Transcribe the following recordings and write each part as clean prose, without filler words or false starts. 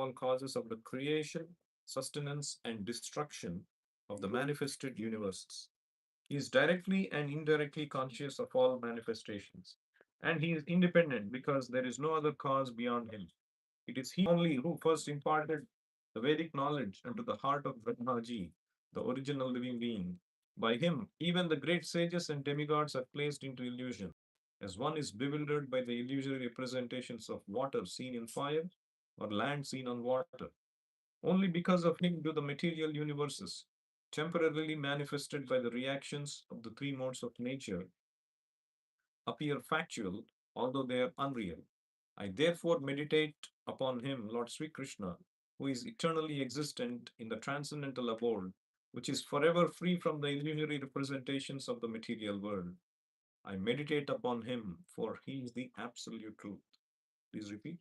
all causes of the creation, sustenance, and destruction of the manifested universes. He is directly and indirectly conscious of all manifestations, and he is independent because there is no other cause beyond him. It is he only who first imparted the Vedic knowledge into the heart of Brahmaji, the original living being. By him, even the great sages and demigods are placed into illusion, as one is bewildered by the illusory representations of water seen in fire or land seen on water. Only because of him do the material universes, temporarily manifested by the reactions of the three modes of nature, appear factual, although they are unreal. I therefore meditate upon him, Lord Sri Krishna, who is eternally existent in the transcendental abode, which is forever free from the illusory representations of the material world. I meditate upon him, for he is the absolute truth. Please repeat.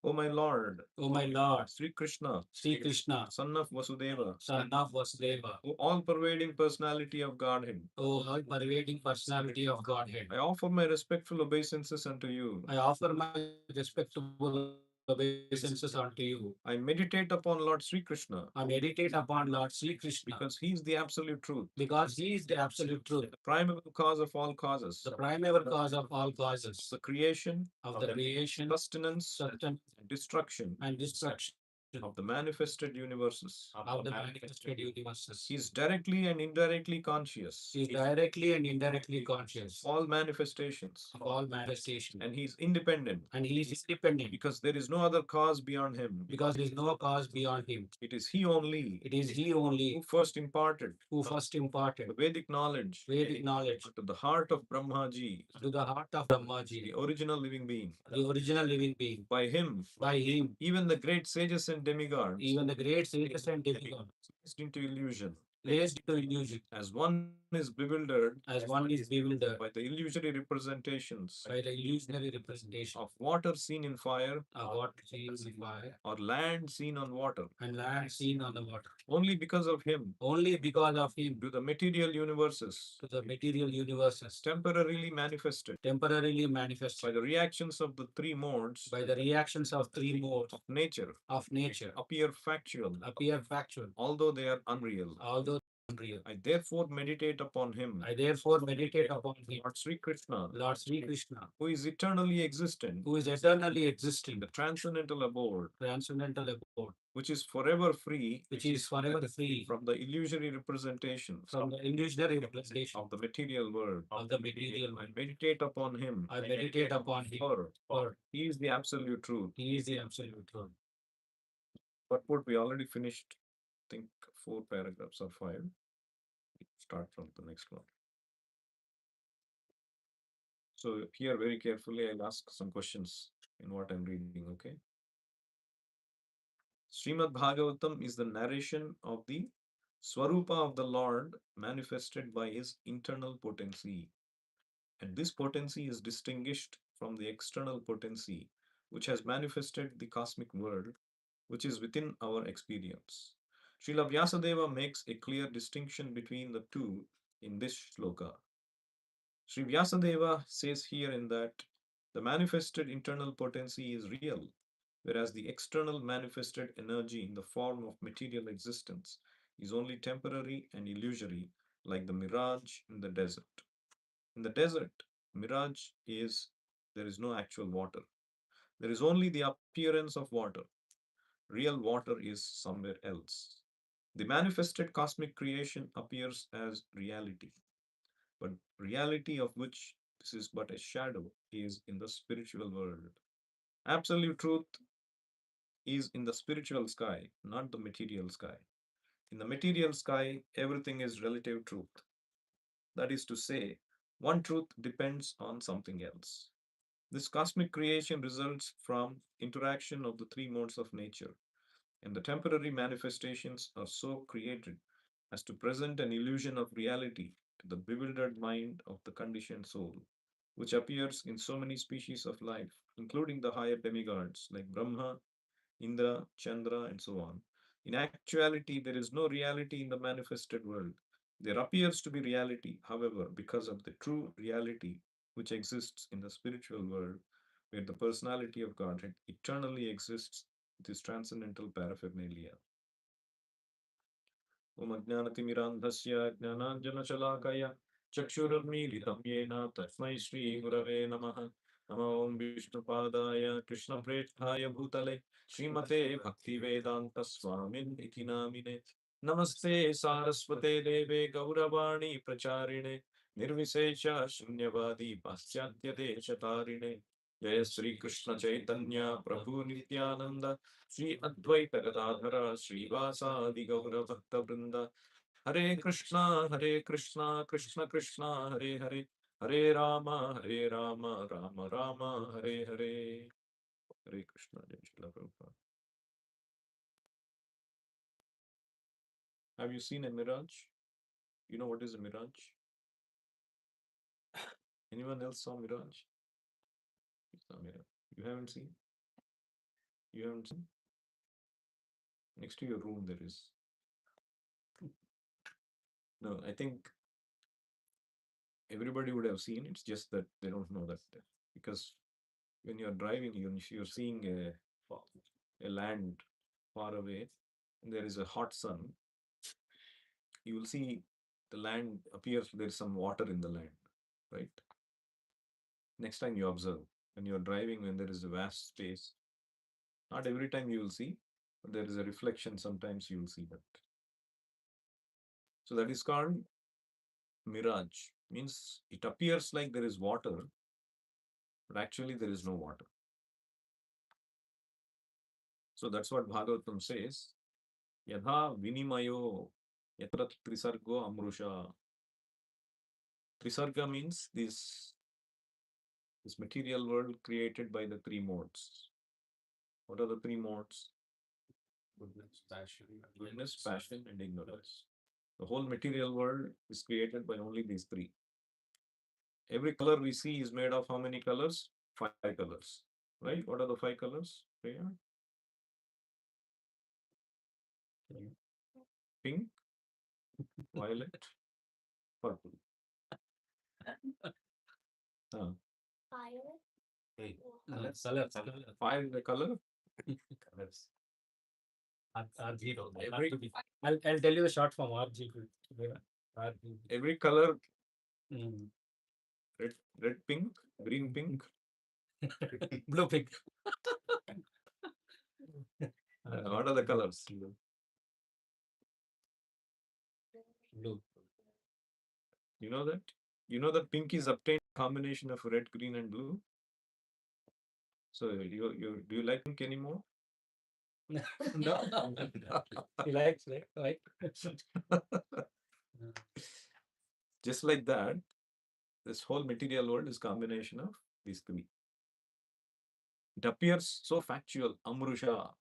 O my Lord, O my Lord, Sri Krishna, Sri Krishna, Son of Vasudeva, Son of Vasudeva, O all pervading personality of Godhead, O all pervading personality of Godhead, I offer my respectful obeisances unto you. I offer my respectable obeisances unto you. I meditate upon Lord Sri I Krishna meditate upon Lord Sri Krishna because he is the absolute truth, because He is the absolute truth, the primeval cause of all causes, the primeval cause of all causes, the creation, of the creation, sustenance, sustenance, and destruction and destruction of the manifested universes. of the manifested universes. He is directly and indirectly conscious He is directly and indirectly conscious of all manifestations, of all manifestation, and he is independent and He is independent because there is no other cause beyond him. because there is no cause beyond Him. It is he only It is He who only first imparted who first imparted the Vedic knowledge Vedic knowledge to the heart of Brahmaji, to the heart of Brahmaji, the original living being. the original living being. By him, By him, even the great sages and demigods even the great sages and demigods placed into illusion, placed into illusion, as one is bewildered as one is bewildered by the illusory representations by the illusionary representation of water seen in fire of what seems in fire or land seen on water. and land seen on the water. Only because of him Only because of him do the material universes, to the material universes temporarily manifested temporarily by manifested the reactions of the three modes by the reactions of three modes of nature, of nature appear factual, appear factual, although they are unreal. although unreal. I therefore meditate upon him, I therefore meditate upon him, Lord Sri Krishna, Lord Sri Krishna, who is eternally existent who is eternally in existing, the transcendental abode, transcendental abode, which is forever free which is forever free from the illusory representations from the illusionary representation of the material world. of the material I world. meditate upon him, I meditate upon him, for for he is the absolute truth. he is the absolute truth. But we already finished, I think, four paragraphs or five. Start from the next one. So here, very carefully, I'll ask some questions in what I'm reading, okay? Srimad Bhagavatam is the narration of the Swarupa of the Lord manifested by his internal potency. And this potency is distinguished from the external potency, which has manifested the cosmic world, which is within our experience. Srila Vyasadeva makes a clear distinction between the two in this shloka. Sri Vyasadeva says here in that the manifested internal potency is real, whereas the external manifested energy in the form of material existence is only temporary and illusory, like the mirage in the desert. In the desert, mirage is there is no actual water. There is only the appearance of water. Real water is somewhere else. The manifested cosmic creation appears as reality, but reality of which this is but a shadow is in the spiritual world. Absolute truth is in the spiritual sky, not the material sky. In the material sky, everything is relative truth. That is to say, one truth depends on something else. This cosmic creation results from interaction of the three modes of nature, and the temporary manifestations are so created as to present an illusion of reality to the bewildered mind of the conditioned soul, which appears in so many species of life, including the higher demigods like Brahma, Indra, Chandra, and so on. In actuality, there is no reality in the manifested world. There appears to be reality, however, because of the true reality which exists in the spiritual world, where the personality of Godhead eternally exists this transcendental paraphernalia. Om Ajnanatimirandhasya Jnananjanashalakaya Chakshurunmilitam Yena Tasmai Shri Gurave Namaha. Namo Om Vishnupadaya Krishna Prethaya Bhutale Srimate Bhaktivedanta Swamin Iti Namine. Namaste Saraswate Deve Gauravani Pracharine Nirvisesha Shunyavadi Paschatya Deshatarine. Jaya Sri Krishna Chaitanya Prabhu Nityananda Sri Advaita Gadadhara Srivasadi Gaura Bhakta Vrinda. Hare Krishna, Hare Krishna, Krishna Krishna, Hare Hare, Hare Rama, Hare Rama, Rama Rama, Hare Hare. Hare Krishna, Jai Shri Prabhupada. Have you seen a mirage? You know what is a mirage? Anyone else saw mirage? It's not mirage. You haven't seen? You haven't seen? Next to your room there is. No, I think everybody would have seen. It's just that they don't know that because when you're driving, you're seeing a land far away, and there is a hot sun. You will see the land appears there is some water in the land, right? Next time you observe when you're driving, when there is a vast space, not every time you will see, but there is a reflection. Sometimes you will see that. So that is called mirage. Means it appears like there is water, but actually there is no water. So that's what Bhagavatam says. Yadha vinimayo yatra trisargo amrusha. Trisarga means this material world created by the three modes. What are the three modes? Goodness, passion, and ignorance. The whole material world is created by only these three. Every color we see is made of how many colors? Five colors. Right? What are the five colors? Pink, violet, purple. Hey, color. Five the color. Colors. RGB. I'll tell you the short form RGB. RGB. Every color, Mm. red pink, green pink. Blue pink. What are the colors? Blue. You know that? You know that pink is obtained combination of red, green, and blue. So you do you like pink anymore? No. He likes, right? Just like that, this whole material world is combination of these three. It appears so factual, amrusha,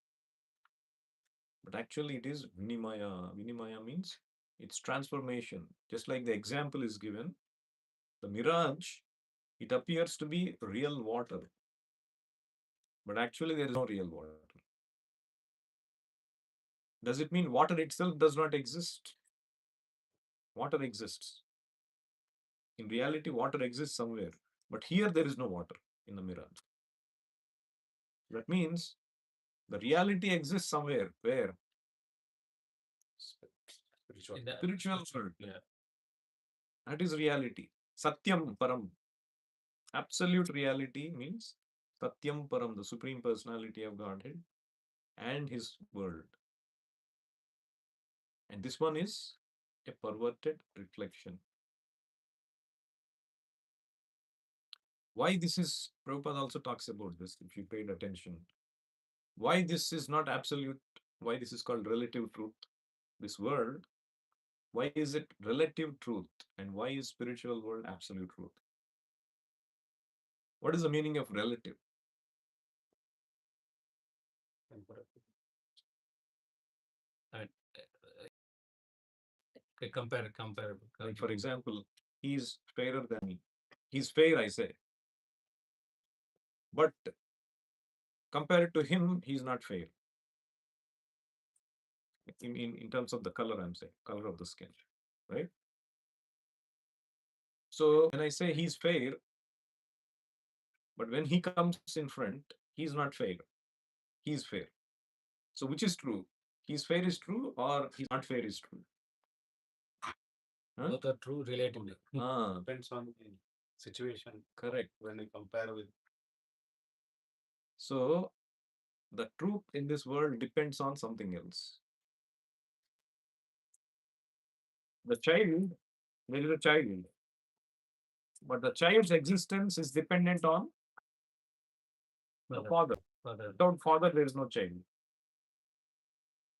but actually it is vinimaya. Vinimaya means it's transformation. Just like the example is given, the mirage, it appears to be real water, but actually there is no real water. Does it mean water itself does not exist? Water exists. In reality, water exists somewhere, but here there is no water in the mirage. That means the reality exists somewhere. Where? Spiritual world. Yeah. That is reality. Satyam Param. Absolute reality means Satyam Param, the Supreme Personality of Godhead, and His world. And this one is a perverted reflection. Why this is, Prabhupada also talks about this, if you paid attention. Why this is not absolute, why this is called relative truth. This world, why is it relative truth? And why is spiritual world absolute truth? What is the meaning of relative? And, compare. Like for example, he's fairer than me. He's fair, I say. But compared to him, he's not fair. In terms of the color, I'm saying, color of the skin, right? So when I say he's fair, but when he comes in front, he's not fair. He's fair. So which is true? He's fair is true or he's not fair is true? Huh? Both are true relatively. Depends on the situation Correct. when we compare with. So the truth in this world depends on something else. The child, there is a child, but the child's existence is dependent on the father. Without father, there is no child.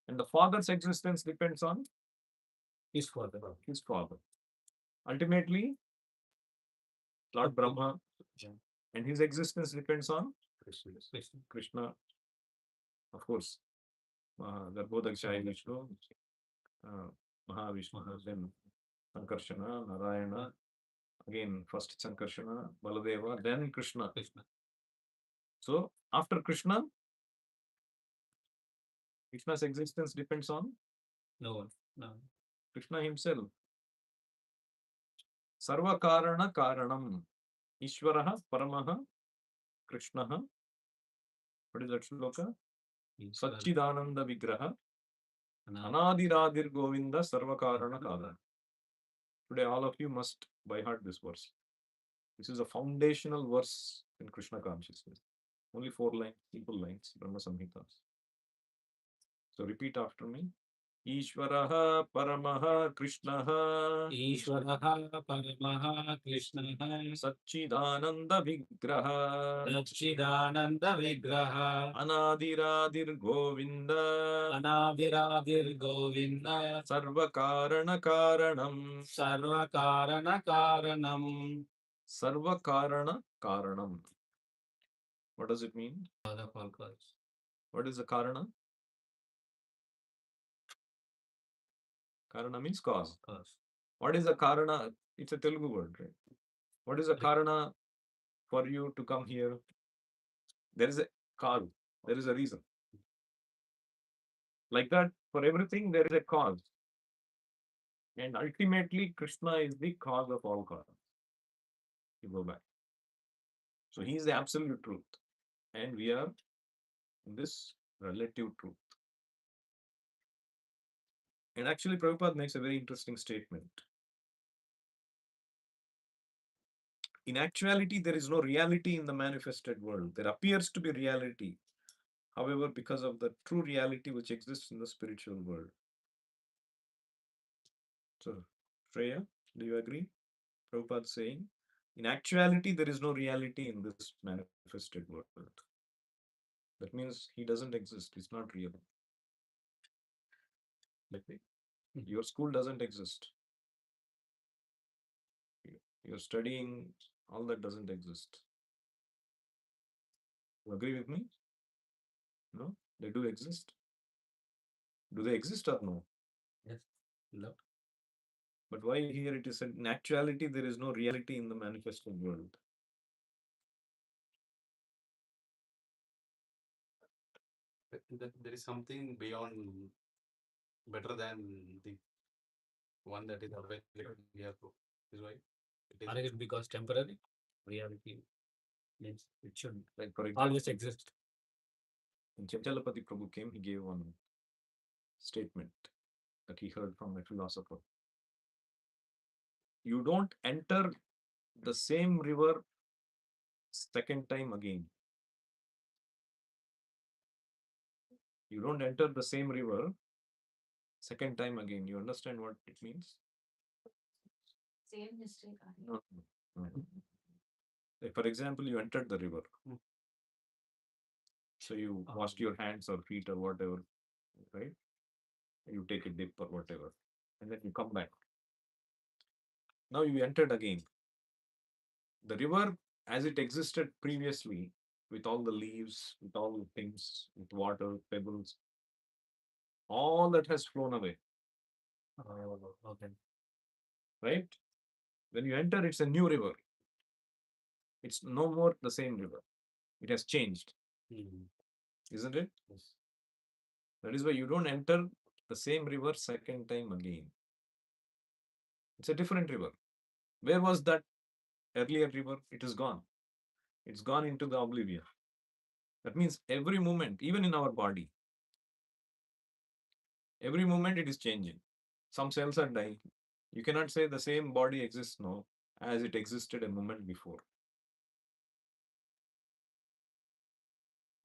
And the father's existence depends on His father. his father. Ultimately, Lord Brahma, and his existence depends on Krishna, of course. Garbhodakshaya Vishnu, Mahavishnu, then Sankarshana, Narayana, again first Sankarshana, Baladeva, then Krishna. So after Krishna, Krishna's existence depends on No one. No. Krishna himself. Sarva Karana Karanam. Ishvaraha Paramaha Krishnaha. What is that shloka? Satchidananda Vigraha. Anadiradir Govinda Sarva Karana Karana. Today all of you must by heart this verse. This is a foundational verse in Krishna consciousness. Only 4 lines, simple lines, Brahma Samhitas. So repeat after me. Ishvaraha Paramaha Krishnaha. Ishvaraha Paramaha Krishnaha Satchidananda Vigraha. Satchidananda Vigraha Anadiradir Govinda. Anaviradir Govinda Sarva Karana Karanam. Sarva Karana Karanam. Sarva Karana Karanam. What does it mean? Father of all causes. What is the Karana? Karana means cause. What is the Karana? It's a Telugu word, right? What is the Karana for you to come here? There is a cause. There is a reason. Like that, for everything, there is a cause. And ultimately, Krishna is the cause of all causes. You go back. So he is the absolute truth. And we are in this relative truth. And actually, Prabhupada makes a very interesting statement. In actuality, there is no reality in the manifested world. There appears to be reality. However, because of the true reality which exists in the spiritual world. So, Shreya, do you agree? Prabhupada saying, in actuality, there is no reality in this manifested world. That means he doesn't exist. It's not real. Like your school doesn't exist. You're studying, all that doesn't exist. You agree with me? No? They do exist. Do they exist or no? Yes. No. But why here it is said, in actuality, there is no reality in the manifested world. There is something beyond, better than the one that is available here. Is why Or is it because temporary? Reality means it should Like for example, always exist. when Chanchalapati Prabhu came, he gave one statement that he heard from a philosopher. You don't enter the same river second time again. You don't enter the same river second time again. You understand what it means? Same mistake. No, no, no. Like for example, you entered the river. So you washed your hands or feet or whatever, right? You take a dip or whatever, and then you come back. Now you entered again. The river as it existed previously, with all the leaves, with all the things, with water, pebbles, all that has flown away, Okay. right? When you enter, it's a new river. It's no more the same river. It has changed, isn't it? Yes. That is why you don't enter the same river second time again. It's a different river. Where was that earlier river? It is gone. It's gone into the oblivion. That means every moment, even in our body, Every moment it is changing. Some cells are dying. You cannot say the same body exists now as it existed a moment before.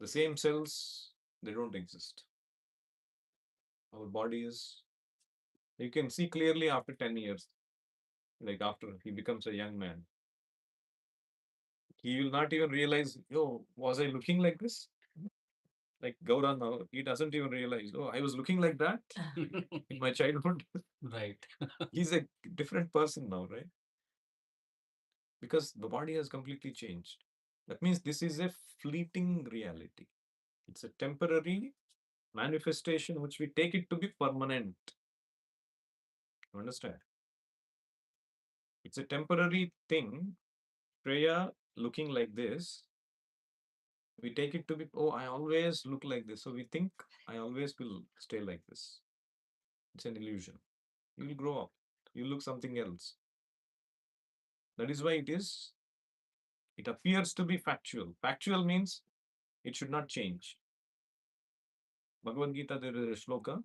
The same cells, they don't exist. Our body is, you can see clearly after 10 years, like after he becomes a young man. He will not even realize, oh, was I looking like this? Like Gaura now, he doesn't even realize, oh, I was looking like that in my childhood. Right. He's a different person now, right? Because the body has completely changed. That means this is a fleeting reality. It's a temporary manifestation which we take it to be permanent. You understand? It's a temporary thing. Priya looking like this, we take it to be, oh, I always look like this. So we think I always will stay like this. It's an illusion. You will grow up. You look something else. That is why it appears to be factual. Factual means it should not change. Bhagavad Gita, there is a shloka.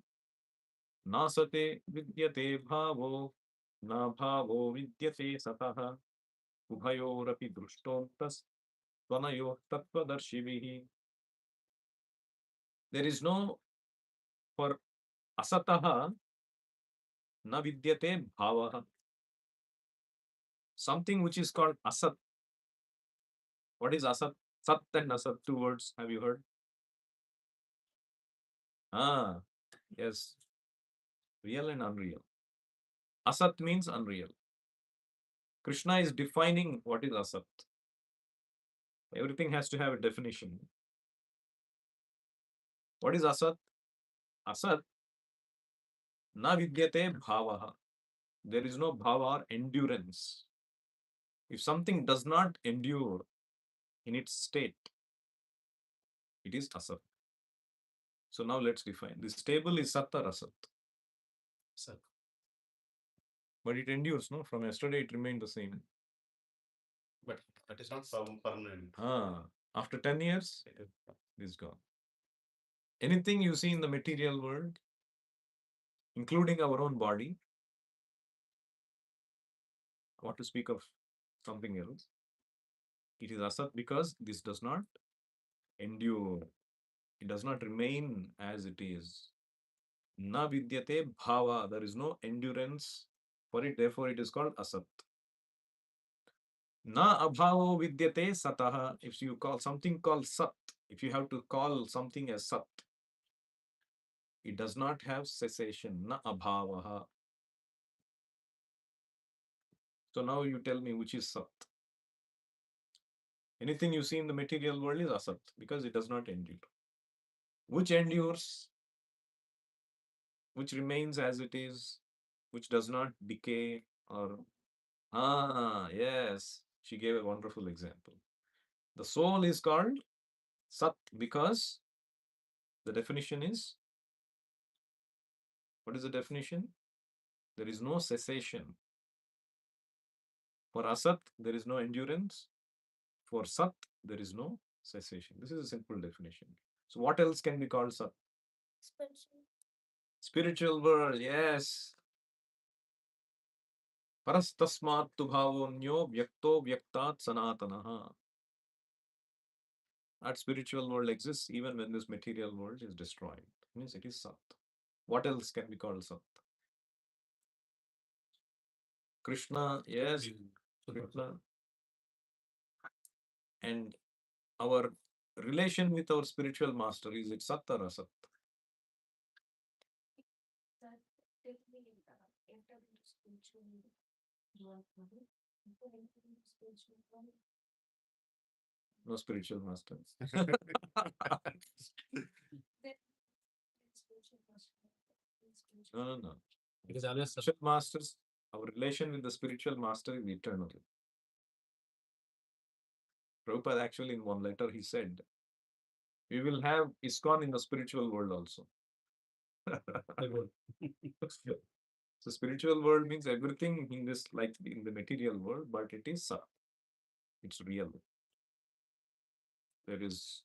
Nasate vidyate bhavo, na bhavo vidyate sataha, ubhayorapi drushtontas, tvanayo tattvadarshibhihi. There is no, for asataha, na vidyate bhavaha. Something which is called asat. What is asat? Sat and asat, two words. Have you heard? Ah, yes. Real and unreal. Asat means unreal. Krishna is defining what is asat. Everything has to have a definition. What is asat? Asat, na vidyate bhavaha. There is no bhava or endurance. If something does not endure in its state, it is asat. So now let's define. This table is sat or asat. Sat. But it endures, no? From yesterday it remained the same. But that is not permanent. After 10 years, it is gone. Anything you see in the material world, including our own body, what to speak of something else, it is asat because this does not endure. It does not remain as it is. Na vidyate bhava. There is no endurance for it. Therefore, it is called asat. Na abhavo vidyate sataha. If you call something called sat, if you have to call something as sat, it does not have cessation. Na abhavaha. So now you tell me which is sat. Anything you see in the material world is asat because it does not endure. Which endures, which remains as it is, which does not decay or yes, she gave a wonderful example. The soul is called Sat because the definition is, what is the definition? There is no cessation. For Asat, there is no endurance. For Sat, there is no cessation. This is a simple definition. So what else can be called Sat? Spiritual world, yes. Parastasmat tu bhavonyo vyakto vyaktat sanatanaha. That spiritual world exists even when this material world is destroyed. It means it is Sat. What else can be called Sat? Krishna, yes, Krishna. And our relation with our spiritual master, is it Sat or Asat? That technically, after the spiritual world, before entering the spiritual world, No spiritual master. then spiritual master, No, no, no. It is always sat. Spiritual masters, our relation with the spiritual master is eternal. Prabhupada actually in one letter he said, we will have ISKCON in the spiritual world also. So spiritual world means everything in this, like in the material world, but it is Sat. It's real. There is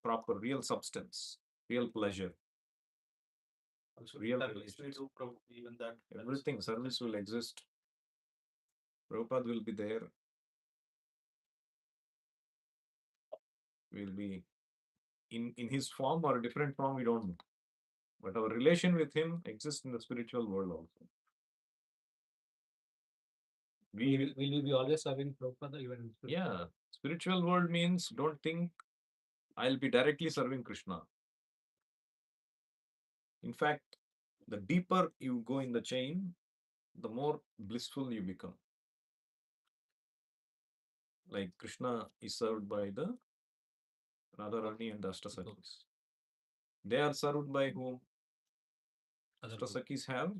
proper real substance, real pleasure. Also, real service relations. we do even that. Everything, service will exist. Prabhupada will be there. Will be in his form or a different form, we don't know. But our relation with him exists in the spiritual world also. Will we be always serving Prabhupada even in spirit? Yeah, spiritual world means don't think I'll be directly serving Krishna. In fact, the deeper you go in the chain, the more blissful you become. Like Krishna is served by the Radharani and the Ashtasakis. They are served by whom? Other group. Ashtasakis have.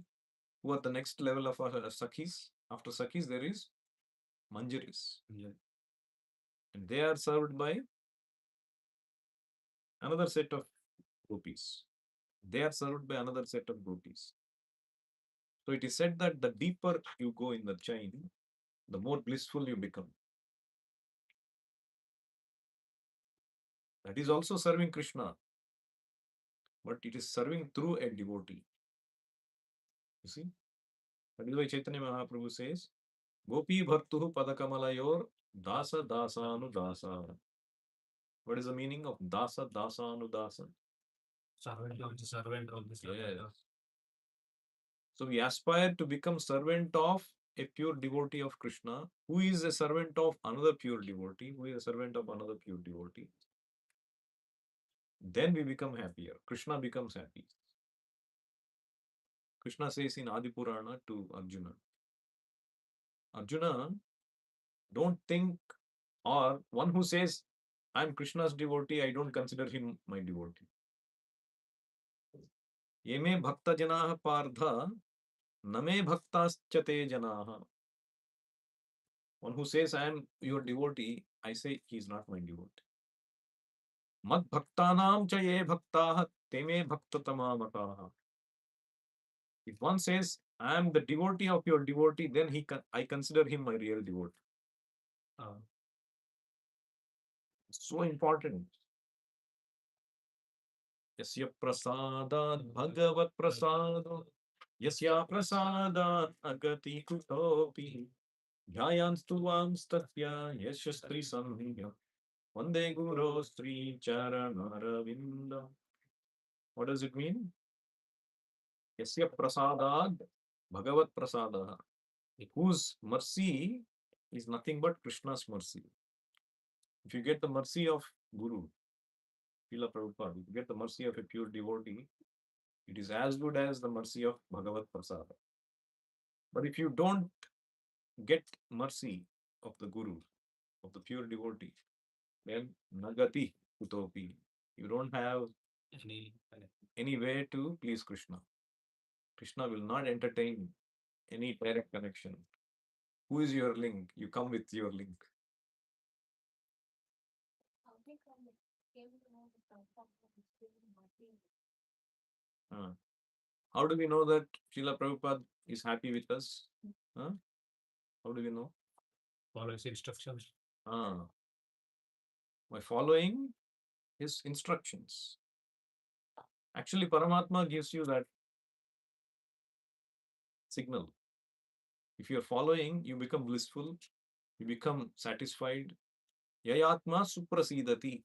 Who are the next level of Sakis? After Sakis, there is Manjaris. Yeah. And they are served by another set of gopis. They are served by another set of gopis. So it is said that the deeper you go in the chain, the more blissful you become. That is also serving Krishna, but it is serving through a devotee. You see? That is why Chaitanya Mahaprabhu says, Gopi Bhartuhu Padakamalayor Dasa Dasa Anu Dasa. What is the meaning of Dasa Dasa Anu Dasa? Servant of the servant of the servant. Yes. So we aspire to become servant of a pure devotee of Krishna, who is a servant of another pure devotee, who is a servant of another pure devotee. Then we become happier. Krishna becomes happy. Krishna says in Adi Purana to Arjuna, Arjuna, don't think, or one who says, I'm Krishna's devotee, I don't consider him my devotee. Yeme bhakta janaha pardha, name bhaktaschate janaha. One who says, I am your devotee, I say he is not my devotee. Mad bhaktanam cha ye bhaktaha, teme bhaktatama mataha. If one says, I am the devotee of your devotee, then I consider him my real devotee. So important. Yasya prasadat bhagavat prasado, yasya prasadat agati kutopi, dhyayanstu vam statya yashastri samhya, vande guru sri charanaravinda. What does it mean? Yasya prasadat bhagavat prasada, whose mercy is nothing but Krishna's mercy. If you get the mercy of Guru, Srila Prabhupada, if you get the mercy of a pure devotee, it is as good as the mercy of Bhagavat Prasada. But if you don't get mercy of the Guru, of the pure devotee, then Nagati Kutopi, you don't have any way to please Krishna. Krishna will not entertain any direct connection. Who is your link? You come with your link. How they came to know the Prabhupada is very happy. How do we know that Srila Prabhupada is happy with us? How do we know? Follow his instructions. By following his instructions. Actually, Paramatma gives you that signal. If you are following, you become blissful, you become satisfied. Yayatma suprasidati.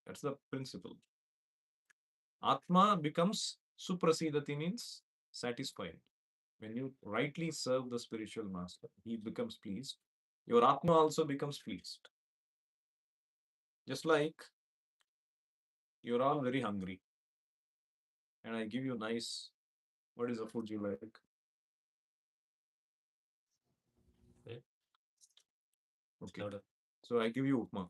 That's the principle. Atma becomes suprasidati, means satisfied. When you rightly serve the spiritual master, he becomes pleased. Your Atma also becomes pleased. Just like you're all very hungry, and I give you nice, what is the food you like? Okay. Louder. So I give you upma.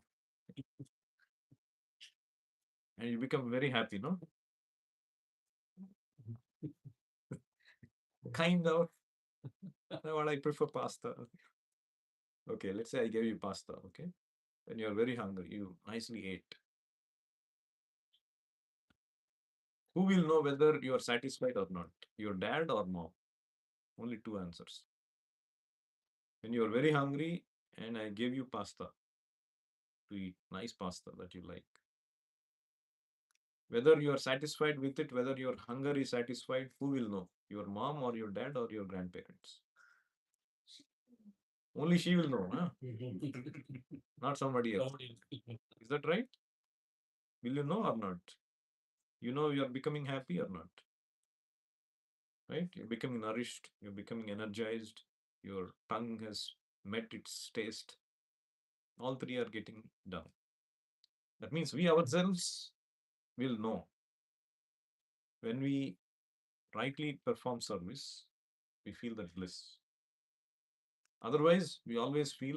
And you become very happy, no? Kind of. What I prefer pasta. Okay, let's say I gave you pasta, okay? When you're very hungry, you nicely ate. Who will know whether you are satisfied or not? Your dad or mom? Only two answers. When you are very hungry and I gave you pasta to eat, nice pasta that you like. Whether you are satisfied with it, whether your hunger is satisfied, who will know? Your mom or your dad or your grandparents? Only she will know, huh? Not somebody else. Is that right? Will you know or not? You know you are becoming happy or not? Right? You're becoming nourished, you're becoming energized, your tongue has met its taste. All three are getting done. That means we ourselves will know when we rightly perform service, we feel that bliss. Otherwise, we always feel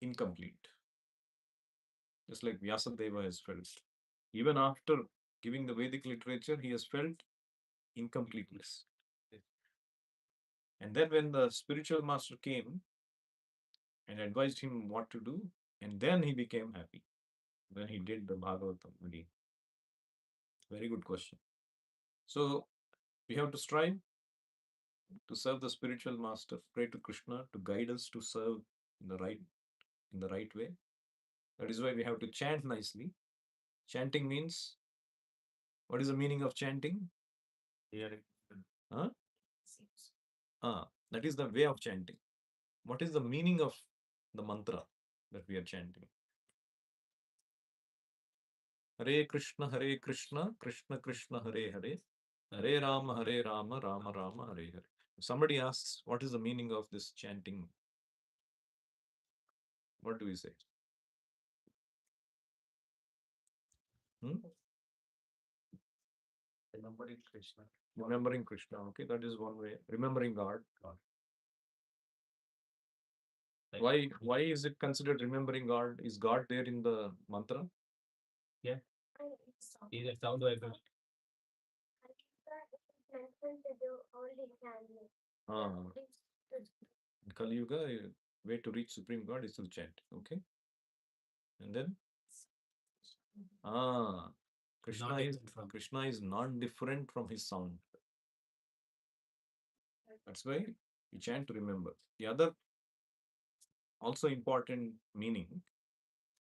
incomplete, just like Vyasadeva has felt. Even after giving the Vedic literature, he has felt incompleteness. And then, when the spiritual master came and advised him what to do, and then he became happy when he did the Bhagavatam again. Very good question. So, we have to strive to serve the spiritual master, pray to Krishna to guide us to serve in the right way. That is why we have to chant nicely. Chanting means, what is the meaning of chanting? Hearing. Huh? That is the way of chanting. What is the meaning of the mantra that we are chanting? Hare Krishna, Krishna Krishna, Hare Hare, Hare Rama, Rama Rama, Hare Hare. If somebody asks, what is the meaning of this chanting? What do we say? Hmm? Remembering Krishna. Remembering Krishna. Okay, that is one way. Remembering God. Why is it considered remembering God? Is God there in the mantra? Yeah, And it's is a sound vibration. mentioned to do only family. Ah, in Kali Yuga, way to reach Supreme God is to chant. Okay, and then Krishna Not is different from. Krishna is non-different from his sound. That's why we chant to remember. The other also important meaning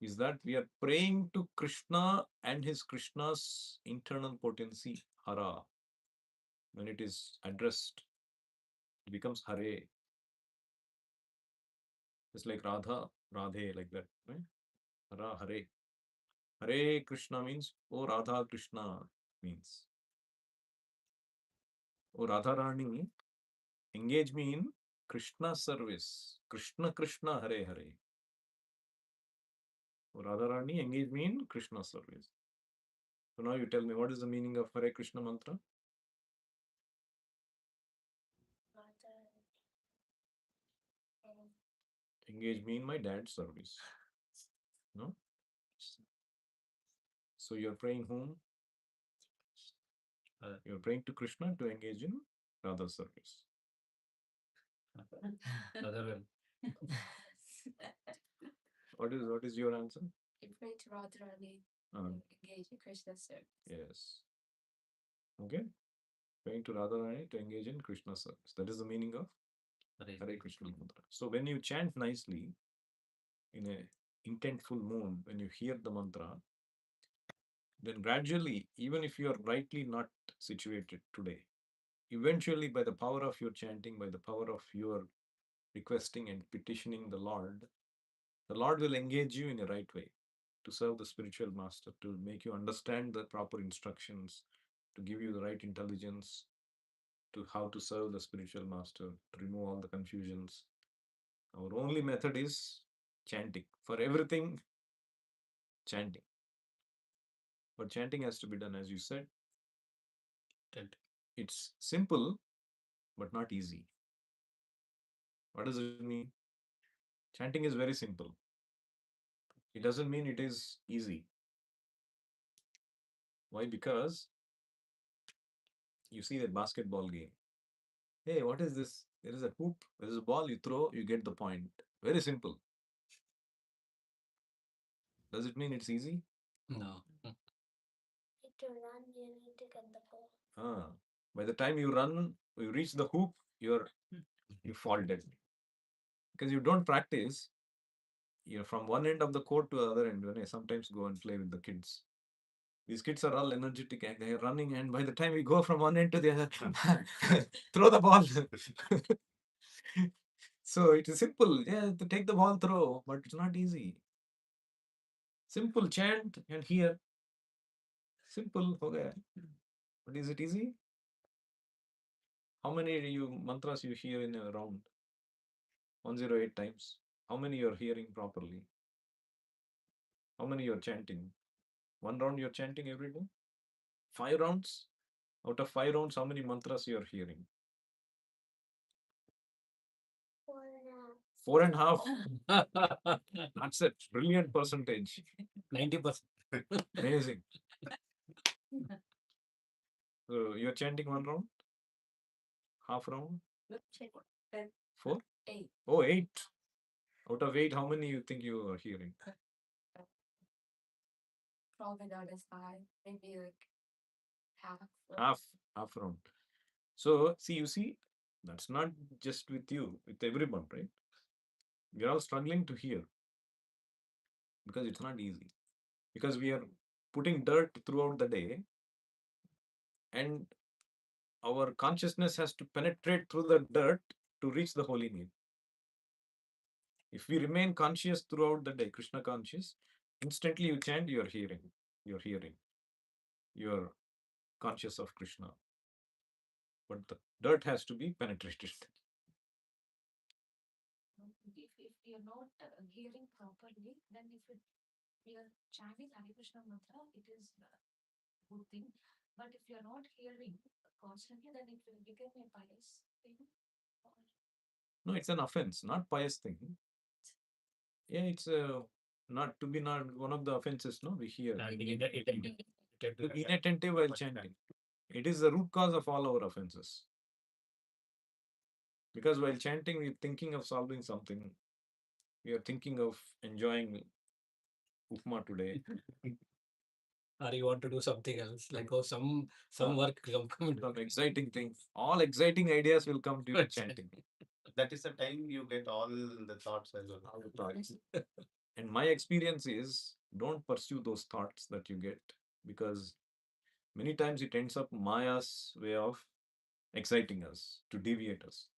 is that we are praying to Krishna and his Krishna's internal potency, Hara. When it is addressed, it becomes Hare. It's like Radha, Radhe, like that. Right? Hara, Hare. Hare Krishna means, oh Radha Krishna means. Oh Radharani, engage me in Krishna service. Krishna Krishna Hare Hare. Oh Radharani, engage me in Krishna service. So now you tell me, what is the meaning of Hare Krishna mantra? Engage me in my dad's service. No? So you're praying whom? You're praying to Krishna to engage in Radha service. Other way. What is your answer? You pray to Radharani, Uh, engage in Krishna service. yes. Okay. Praying to Radharani to engage in Krishna service. That is the meaning of Hare Krishna mantra. So when you chant nicely, in a intentful mood, when you hear the mantra, then gradually, even if you are rightly not situated today, eventually by the power of your chanting, by the power of your requesting and petitioning the Lord will engage you in a right way to serve the spiritual master, to make you understand the proper instructions, to give you the right intelligence to how to serve the spiritual master, to remove all the confusions. Our only method is chanting. For everything, chanting. But chanting has to be done, as you said. It's simple, but not easy. What does it mean? Chanting is very simple. It doesn't mean it is easy. Why? Because you see that basketball game. Hey, what is this? There is a hoop, there is a ball, you throw, you get the point. Very simple. Does it mean it's easy? No. To run, you need to get the ball. By the time you run, you reach the hoop, you fall dead. Because you don't practice, from one end of the court to the other end. When I sometimes go and play with the kids, These kids are all energetic and they're running, and by the time we go from one end to the other, throw the ball. So it is simple, yeah, to take the ball, throw, but it's not easy. Simple, chant and hear. Simple, okay. But is it easy? How many mantras you hear in a round? 108 times. How many you're hearing properly? How many you're chanting? One round you're chanting every day? 5 rounds? Out of 5 rounds, how many mantras you're hearing? 4.5. That's a brilliant percentage. 90%. Amazing. So you're chanting one round? Half round? Check. 10, 4? 8. Oh, 8. Out of 8, how many you think you are hearing? Probably not as high. Maybe like half. Half, half round. So, you see, that's not just with you, with everyone, right? We're all struggling to hear because it's not easy. Because we are putting dirt throughout the day, and our consciousness has to penetrate through the dirt to reach the holy name. If we remain conscious throughout the day, Krishna conscious, instantly you chant, you're hearing, you're conscious of Krishna. But the dirt has to be penetrated. If you're not hearing properly, then if we are chanting Hare Krishna mantra, it is a good thing. But if you're not hearing constantly, then it will become a pious thing. No, it's an offense, not pious thing. Yeah, it's not to be not one of the offenses. No, we hear inattentive while chanting. It is the root cause of all our offenses. Because while chanting, we're thinking of solving something. We are thinking of enjoying upma today. Or you want to do something else, like some work come Some exciting things. All exciting ideas will come during chanting. That is the time you get all the thoughts as well. All the thoughts. And my experience is, don't pursue those thoughts that you get, because many times it ends up Maya's way of exciting us, to deviate us.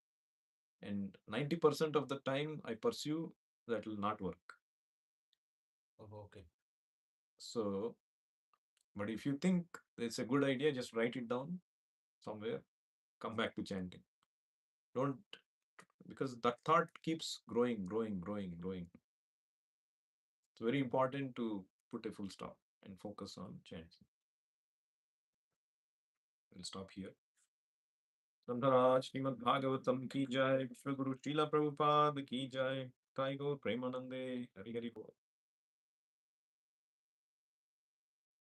And 90% of the time I pursue, that will not work. Oh, okay. So, but if you think it's a good idea, just write it down somewhere, come back to chanting. Don't, because that thought keeps growing. It's very important to put a full stop and focus on chanting. We'll stop here. Sandharaj Srimad Bhagavatam ki jai, Vishwaguru Srila Prabhupada ki jai, Sai Gaur Premanande, Hari Hari Bol.